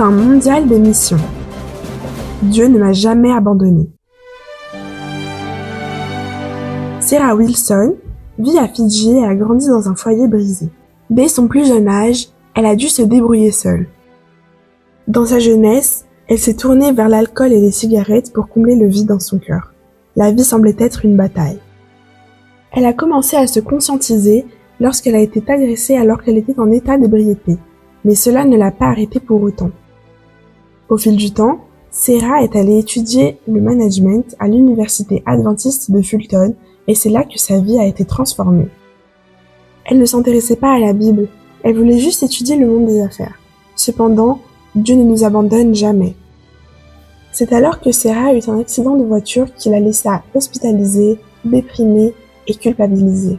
Bulletin mondial des missions. Dieu ne m'a jamais abandonné. Sarah Wilson vit à Fidji et a grandi dans un foyer brisé. Dès son plus jeune âge, elle a dû se débrouiller seule. Dans sa jeunesse, elle s'est tournée vers l'alcool et les cigarettes pour combler le vide dans son cœur. La vie semblait être une bataille. Elle a commencé à se conscientiser lorsqu'elle a été agressée alors qu'elle était en état d'ébriété, mais cela ne l'a pas arrêtée pour autant. Au fil du temps, Sarah est allée étudier le management à l'université adventiste de Fulton et c'est là que sa vie a été transformée. Elle ne s'intéressait pas à la Bible, elle voulait juste étudier le monde des affaires. Cependant, Dieu ne nous abandonne jamais. C'est alors que Sarah a eu un accident de voiture qui la laissa hospitalisée, déprimée et culpabilisée.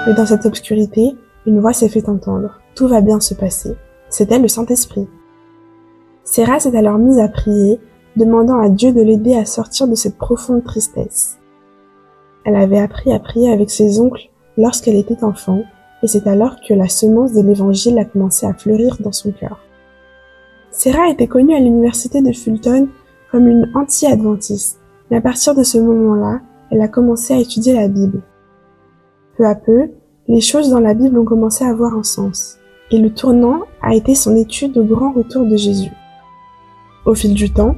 Mais dans cette obscurité, une voix s'est fait entendre. Tout va bien se passer. C'était le Saint-Esprit. Sarah s'est alors mise à prier, demandant à Dieu de l'aider à sortir de cette profonde tristesse. Elle avait appris à prier avec ses oncles lorsqu'elle était enfant, et c'est alors que la semence de l'Évangile a commencé à fleurir dans son cœur. Sarah était connue à l'université de Fulton comme une anti-adventiste, mais à partir de ce moment-là, elle a commencé à étudier la Bible. Peu à peu, les choses dans la Bible ont commencé à avoir un sens, et le tournant a été son étude au grand retour de Jésus. Au fil du temps,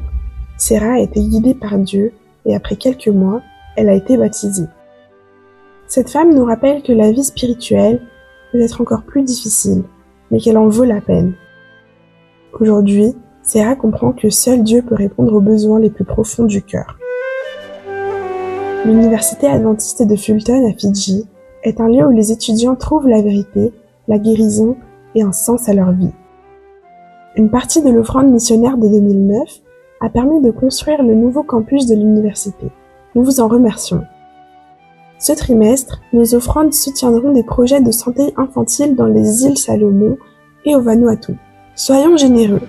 Sarah a été guidée par Dieu, et après quelques mois, elle a été baptisée. Cette femme nous rappelle que la vie spirituelle peut être encore plus difficile, mais qu'elle en vaut la peine. Aujourd'hui, Sarah comprend que seul Dieu peut répondre aux besoins les plus profonds du cœur. L'université adventiste de Fulton à Fidji est un lieu où les étudiants trouvent la vérité, la guérison et un sens à leur vie. Une partie de l'offrande missionnaire de 2009 a permis de construire le nouveau campus de l'université. Nous vous en remercions. Ce trimestre, nos offrandes soutiendront des projets de santé infantile dans les îles Salomon et au Vanuatu. Soyons généreux.